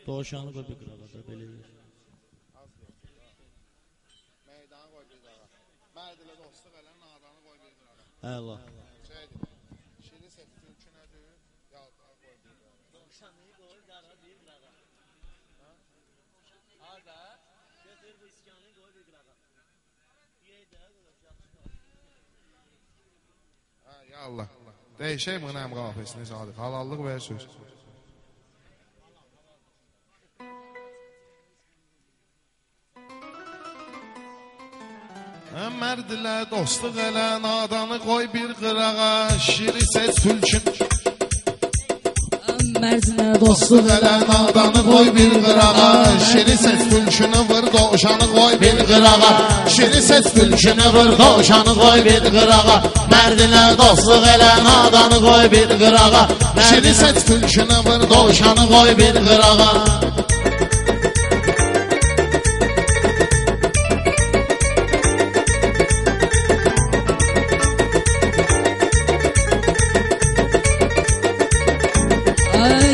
Doğuşanı qoy bir qırağa da belə deyir. Meydanı qoy bir qırağa. Mərd ilə dostluq elə, nadanı qoy bir qırağa. Allah. Şirin settin ki nədir? Yalqağı qoy bir qırağa. Doğuşanı qoy, qara bir qırağa. Arda, götür bu iskanı qoy bir qırağa. Yeydə, Ya Allah. Değişək mi nəm qafesini sadıq? Halallıq və söz. Mərd ilə dostluq elə, nadanı qoy bir qırağa. Şiri seç fülkün. Mərd ilə dostluq elə, nadanı qoy bir qırağa. Şiri seç fülkünü vır, doğuşanı qoy bir qırağa. Şiri seç fülkünü vır, doğuşanı qoy bir qırağa. Mərd ilə dostluq elə, nadanı qoy bir qırağa. Şiri seç fülkünü vır, doğuşanı qoy bir qırağa.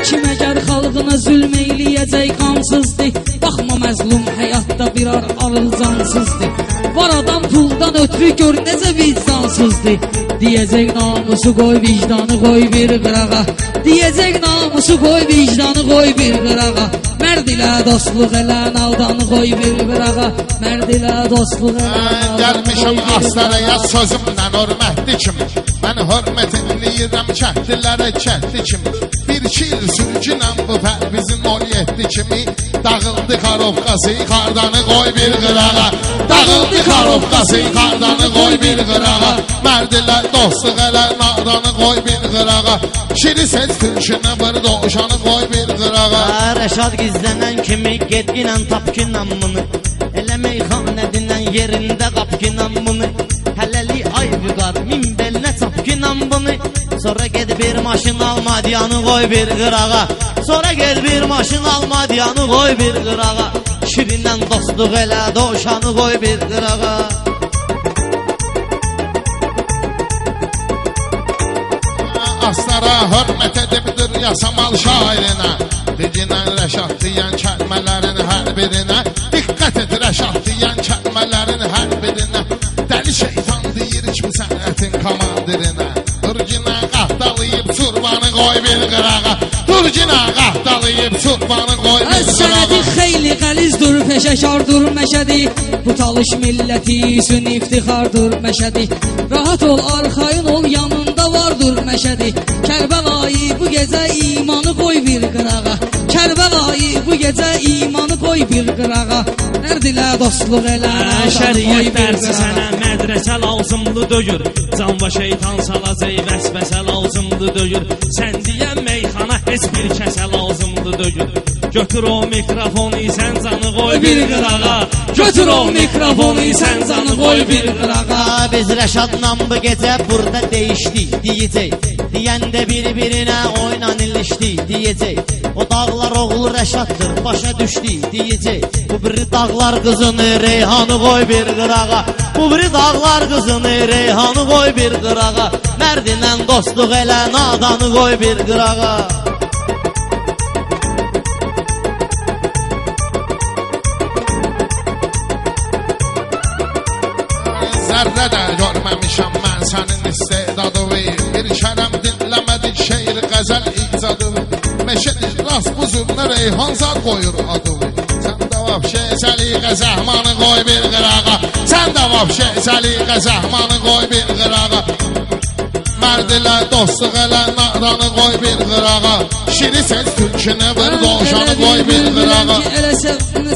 Kim əgər xalqına zülm eyləyəcək qansızdır. Baxma məzlum həyatda birar arıl cansızdır. Var adam puldan ötürü gör necə vicdansızdır. Deyəcək namusu qoy vicdanı qoy bir qırağa. Deyəcək namusu qoy vicdanı qoy bir qırağa. Mərd ilə dostluq elə, nadanı qoy bir qırağa. Mərd ilə dostluq elə, gəlmişəm astaraya sözümlə hörmətli kimi. Mən hörmətinliyirəm kəhdilərə kəhdi kimi. Bir iki il sürgünəm bu pərvizin 17 kimi. Dağıldı Karovkası, kardanı qoy bir qırağa. Dağıldı Karovkası, kardanı qoy bir qırağa. Mərd ilə dostluq elə, nadanı qoy bir qırağa. Şiri seç türkünü vır, doğuşanı qoy bir qırağa. Rəşad gizlənən kimi gedginən tapkinən bunu. Elə meyxanədindən yerində qapkinən bunu. Hələli ay vüqar, min belinə çapkinən bunu. Sonra ged bir maşın alma diyanı qoy bir qırağa. Sonra ged bir maşın alma diyanı qoy bir qırağa. Şirindən dostluq elə, doğuşanı qoy bir qırağa. Astara hörmət edibdir yasamal şairinə. Diginən Rəşad deyən kəlmələrin hər birinə. Diqqət et Rəşad deyən kəlmələrin hər birinə. Dəli şeytan deyir ki bu sənətin komandirinə. Durginə qahdalayıb surbanı qoy bir qırağa. Durginə qahdalayıb surbanı qoy bir qırağa. Sənədi xeyli qəlizdur, peşəkardır məşədi. Bu talış milləti üçün iftixardır məşədi. Rahat ol, arxayın ol, yanında vardır məşədi. Kərbəlayı bu gecə imanı qoy bir qırağa. Kərbəlayı bu gecə imanı qoy bir qırağa. Mərd ilə dostluq elə, şəriət dərsi sənə mədrəsə lazımlı döyür. Can və şeytan salacaq vəsvəsə lazımlı döyür. Sən deyən meyxana heç bir kəsə lazımlı döyür. Götür o mikrofonu sən canı qoy bir qırağa. Götür o mikrofonu sən canı qoy bir qırağa. Biz Rəşadla bu gecə burada değişdik deyəcək. Deyəndə bir-birinə oynan ilişdik deyəcək. O dağlar oğlu Rəşaddır, başa düşdük deyəcək. Bu biri dağlar qızını, Reyhanı qoy bir qırağa. Bu biri dağlar qızını, Reyhanı qoy bir qırağa. Mərdinlə dostluq elə, nadanı qoy bir qırağa. Zərrə də görməmişəm mən sənin istedadını. Bir kərəm dinləmədik şeir qəzəl icadını. Meşədir rast buzuruna Reyhan zar qoyur adını. Sən də vəbşə səliqə zəhmanı qoy bir qırağa. Sən də vəbşə səliqə zəhmanı qoy bir qırağa. Mərd ilə dostluq elə, nadanı qoy bir qırağa. Şiri seç türkünü vır, doğuşanı qoy bir qırağa. Elə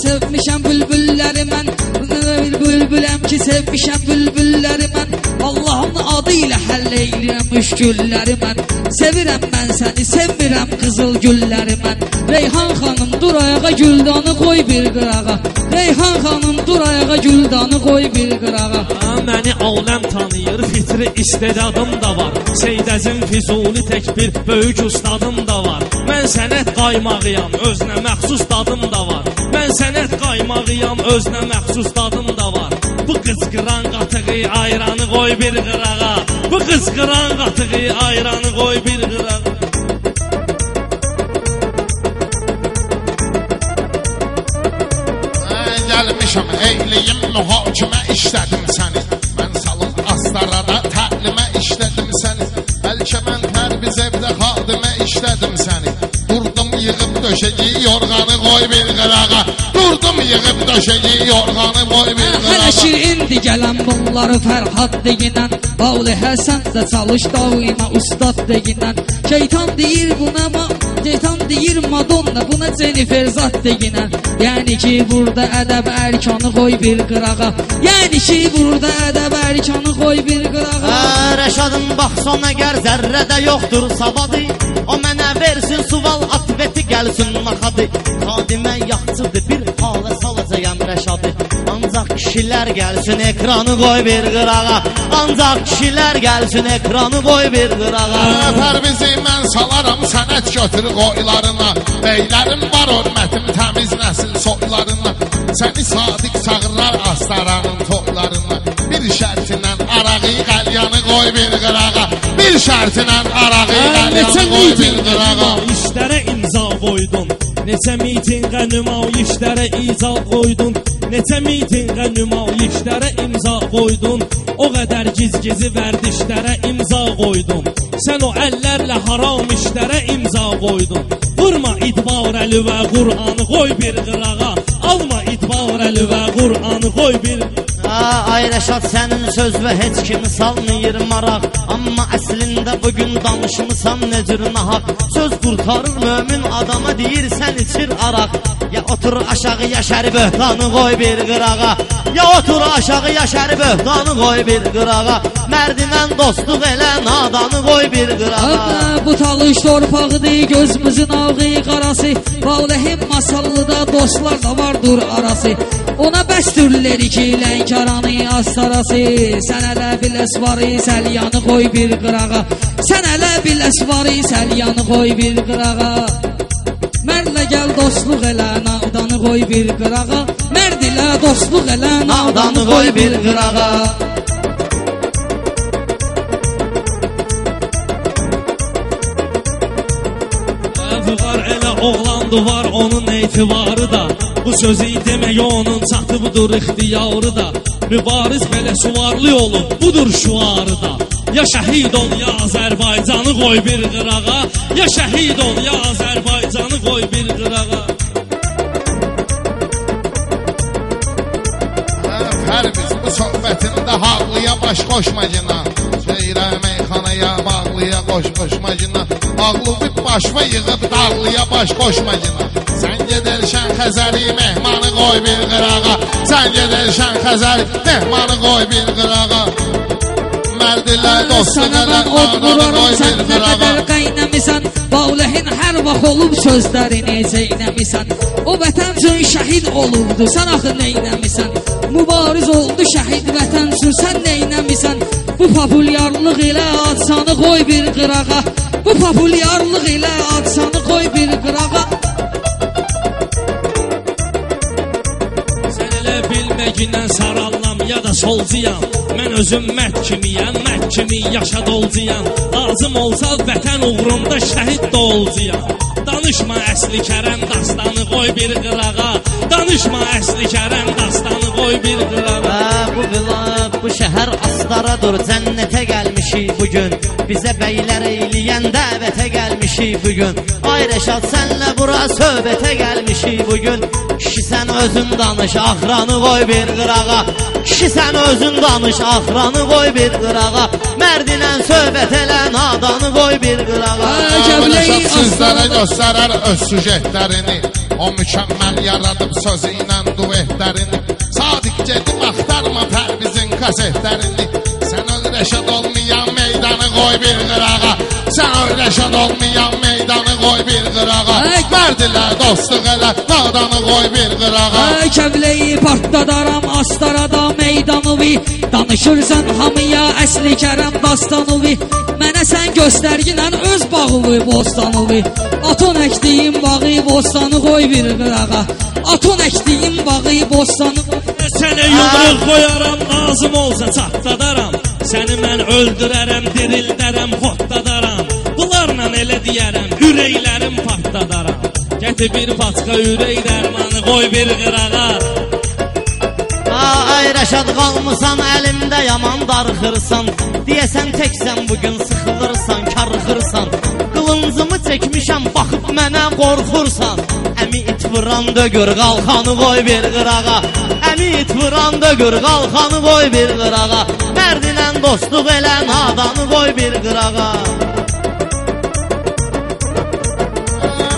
sevmişəm bülbülləri mən. Bir bülbüləm ki sevmişəm bülbülləri mən. Allahın adı ilə həll eylirəm müşkülləri mən. Sevirəm mən səni, sevmirəm qızıl gülləri mən. Reyhan xanım dur ayağa, güldanı qoy bir qırağa. Reyhan xanım dur ayağa, güldanı qoy bir qırağa. Məni aləm tanıyır, fitri istedadım da var. Seydəzin Füzuli tək bir böyük ustadım da var. Mən sənət qaymağıyam, özünə məxsus dadım da var. Mən sənət qaymağıyam, özünə məxsus dadım da var. Bu qızqıran qatığı ayranı qoy bir qırağa. Bu qızqıran qatığı ayranı qoy bir qırağa. gəlmişəm eyliyim mühakimə işlədim səni. Mən salım astarada təlimə işlədim səni. Bəlkə mən tərbiz evdə xadimə işlədim səni. Durdum yığıb döşəyi yorğanı qoy bir qırağa. Durdum yığıb döşəyi yorğanı qoy bir qırağa. Hələ şirindi gələn bunları Fərhad deyinən. Bağlı Həsən də çalış daima ustad deyinən. Şeytan deyir buna şeytan deyir Madonna, buna Jennifer zat deyinən. Yəni ki burada ədəb ərkanı qoy bir qırağa. Yəni ki burada ədəb ərkanı qoy bir qırağa. Rəşadın bax son əgər zərrədə yoxdur savadı, o mənə versin suval atbeti gəlsin naxadı. Xadimə yaxçıdır bir halə salacağım Rəşadı. Ancaq kişilər gəlsin ekranı qoy bir qırağa. Ancaq kişilər gəlsin ekranı qoy bir qırağa. Pərvizi mən salaram sənət götür qoylarına. Beylərim var hörmətim təmiz nəsil soylarına. Səni sadiq çağırlar astaranın toylarına. Bir şərtinlə arağı qəlyanı qoy bir qırağa. Bir şərtinlə arağı qəlyanı qoy bir qırağa. İşlərə imza qoydun. Neçə mitinqə nümayişlərə iza qoydun. Neçə mitinqə nümayişlərə imza qoydun. O qədər giz-gizi vərdişlərə imza qoydun. Sən o əllərlə haram işlərə imza qoydun. Vurma idbarəli və Qur'anı qoy bir qırağa. Alma idbarəli və Qur'anı qoy bir qırağa. Ay Rəşad sənin söz və heç kimi salmayır maraq. Amma əslində bugün danışmısan ne cür nahaq. Söz qurtarır mömin adama deyirsən içir araq. Ya otur aşağı yaşarı böhtanı qoy bir qırağa. Ya otur aşağı yaşarı böhtanı qoy bir qırağa. Mərdinən dostluq elə nadanı qoy bir qırağa. Bu talış torpağıdır gözümüzün ağı qarası. Valehim masallıda dostlar da vardır arası. Ona bəstürlər ki lənkaranı astarası. Sən ələ bil əsvarı səlyanı qoy bir qırağa. Sən ələ bil əsvarı səlyanı qoy bir qırağa. Mərdlə gəl dostluq elə nadanı qoy bir qırağa. Mərd ilə dostluq elə nadanı qoy bir qırağa. Var elə oğlandı var onun etibarı da. Bu sözü demək onun çatıbıdır ixtiyarı da. Mübariz belə suvarlı olub budur şuarı da. Ya şəhid ol ya Azərbaycanı qoy bir qırağa. Ya şəhid ol ya Azərbaycanı qoy bir qırağa. Pərviz bu söhbətində haqlıya baş qoşmacına. Şeyrə meyxanaya bağlıya qoşmacına. Ağlı bir başma yığıb dağlıya baş qoşmacına. Sən gedərsən Xəzəri mehmanı qoy bir qırağa. Sən gedərsən Xəzəri mehmanı qoy bir qırağa. Mərdilə dostun elə nadanı qoy bir qırağa. Qaynamisən Bağləhin hər vaxt olub sözlərini zeynəmisən. O vətən üçün şəhid olubdu sən axı neynəmisən. Mübariz oldu şəhid vətən üçün sən neynəmisən. Bu populyarlıq ilə adsanı qoy bir qırağa. Bu populyarlıq ilə adsanı qoy bir qırağa. Sən elə bilməginlə sarallam ya da solcuyam. Mən özüm mərd kimiyəm, mərd kimi yaşa dolcuyam. Lazım olsa vətən uğrunda şəhid də olcuyam. Danışma əsli Kərəm dastanı qoy bir qırağa. Danışma əsli Kərəm dastanı qoy bir qırağa. Bu şəhər astaradır, cənnətə gəlmişik bugün. Bizə bəylər eyləyən dəvətə gəlmişik bugün. Ay Rəşad sənlə bura söhbətə gəlmişik bugün. Kişi sən özün danış, axranı qoy bir qırağa. Kişi sən özün danış, axranı qoy bir qırağa. Mərdinən söhbət elə nadanı qoy bir qırağa. Rəşad sizlərə göstərər öz süjetlərini. O mükəmməl yaradıb sözü ilə duetlərini. Sadiq gedib axtarma Pərvizin kasetlərini. Sən öl Rəşad olmayan meydanı qoy bir qırağa. Sən öl Rəşad olmayan meydanı qoy bir qırağa. Mərd ilə dostluq elə nadanı qoy bir qırağa. Kəbləyi partdadaram astarada meydanıvi. Danışırsan hamıya əsli Kərəm dastanıvi. Mənə sən göstərginən öz bağıvi bostanıvi. Aton əkdiyim bağı bostanı qoy bir qırağa. Aton əkdiyim bağı bostanı. Sənə yumruq qoyaram, lazım olsa çatdadaram. Səni mən öldürərəm, dirildərəm, xotdadaram. Bunlarla elə deyərəm, ürəklərim partdadaram. Gətir bir paçka ürək dərmanı qoy bir qırağa. Ay Rəşad qalmısan əlimdə yaman darıxırsan. Deyəsən təksən bugün sıxılırsan, karıxırsan. Qılıncımı çəkmişəm baxıb mənə qorxursan. Əmi it vuranda gör qalxanı qoy bir qırağa. Əmi it vuranda gör qalxanı qoy bir qırağa. Mərdinlə dostluq elə nadanı qoy bir qırağa.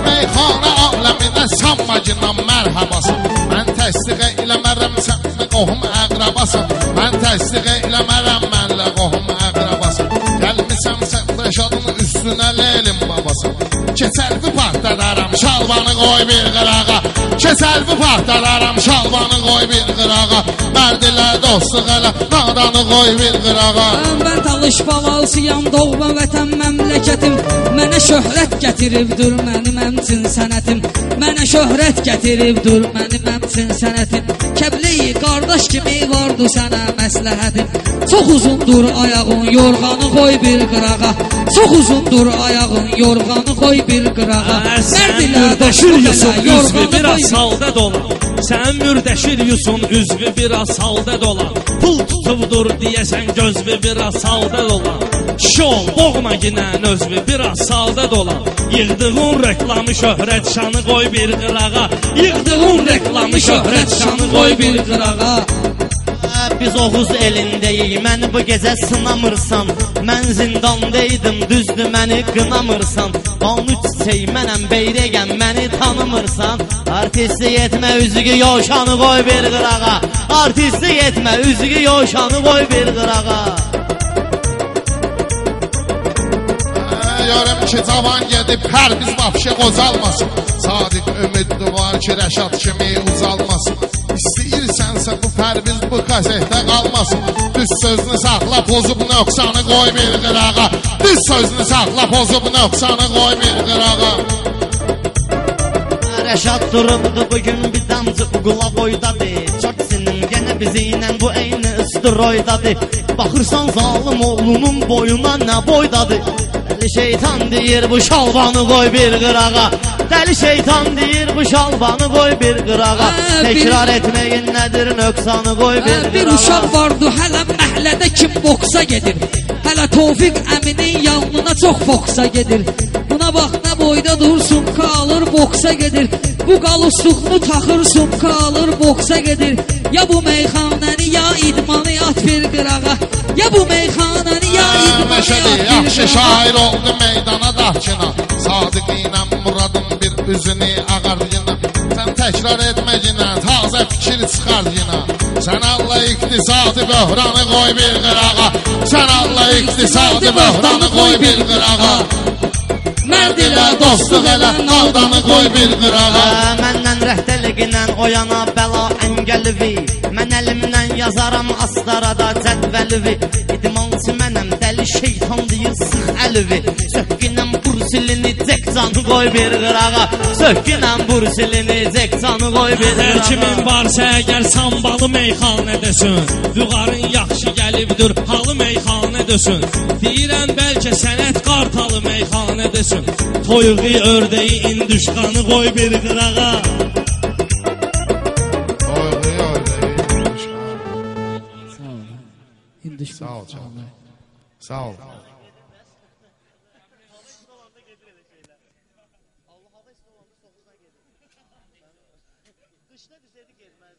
Meyxana aləminə sanmacından mərhabasın. Mən təsdiq eləmərəm sənlə qohum əqrabasın. Mən təsdiq eləmərəm mənlə qohum əqrabasın. Gəlmisən sən Rəşadın üstünə Leylim babasın. Keçərvi partadaram şalvanı qoy bir qırağa. Keçərvi partadaram şalvanı qoy bir qırağa. Mərdilə dostluq elə nadanı qoy bir qırağa. Mən talış balalsıyam, doğma vətən məmləkətim. Mənə şöhrət gətiribdir mənim əmçin sənətim. Mənə şöhrət gətiribdir mənim əmçin sənətim. Kəbleyi qardaş kimi vardı sənə məsləhətim. Çox uzundur ayağın, yorğanı qoy bir qırağa. Çox uzundur ayağın, yorğanı qoy bir qırağa. Sən mürdəşir Yusun üzvü biraz salda dolan. Sən mürdəşir Yusun üzvü biraz salda dolan. Pul tutubdur deyəsən gözvü biraz salda dolan. Şol boğma ginən özvü biraz salda dolan. Yığdığın reklamı şöhrət şanı qoy bir qırağa. Yığdığın reklamı şöhrət şanı qoy bir qırağa. Biz Oğuz elindəyik, məni bu gecə sınamırsan. Mən zindandaydım, düzdür məni qınamırsan. Qanlı çiçək mənəm, beyrəgəm, məni tanımırsan. Artistlik etmə, üzüqü yoşanı qoy bir qırağa. Artistlik etmə, üzüqü yoşanı qoy bir qırağa. Görüm ki cavan gedib hər biz vapşə qozalmasın. Sadiq ümidli var ki Rəşad kimi uzalmasın. İstəyirsənsə bu pərviz bu kasetdə qalmasın. Düz sözünü saxla, pozub nöqsanı qoy bir qırağa. Düz sözünü saxla, pozub nöqsanı qoy bir qırağa. Rəşad durubdu bugün bir damcı uğula boydadır. Çaksinin gənə bizi ilə bu eyni ıstıroydadır. Baxırsan zalim oğlunun boyuna nə boydadır. Dəli şeytan deyir bu şalvanı qoy bir qırağa. Dəli şeytan deyir bu şalvanı qoy bir qırağa. Təkrar etməyin nədir nöqsanı qoy bir qırağa. Bir uşaq vardı hələ məhlədə kim boksa gedir. Hələ Tofiq əminin yanına çox boksa gedir. Buna bax nə boyda dursun qalır boksa gedir. Bu qalustuqlu taxır sumka alır boksa gedir. Ya bu meyxanəni ya idmanı at bir qırağa. Ya bu meyxanəni ya idmanı at bir qırağa. Yaxşı şair oldu meydana dahkina. Sadiq ilə Muradın bir üzünü ağar yine. Sən təkrar etmə yine, tazə fikir çıxar yine. Sən Allah iqtisadi böhranı qoy bir qırağa. Sən Allah iqtisadi böhranı qoy bir qırağa. Mərd ilə dostluq elə nadanı qoy bir qırağa. Məndən rəhdəliqlə oyana bəla əngəlivi. Mən əlimdən yazaram astarada cədvəlivi. İdmançı mənəm, dəli şeytan deyir sıx əlivi. Söhqinəm bursilini cəkcanı qoy bir qırağa. Söhqinəm bursilini cəkcanı qoy bir qırağa. Hər kimin varsa əgər sambalı meyxanədəsin. Vüqarın yaxşı gəlibdir, halı meyxanədəsin. Deyirəm bəlkə sənət qartalı meyxanədəsin. Toyuğu, ördəyi, indüşqanı qoy bir qırağa. Toyuğu, ördəyi, indüşqanı. Sağ ol canım. Sağ ol. Qışda düzədi getməz.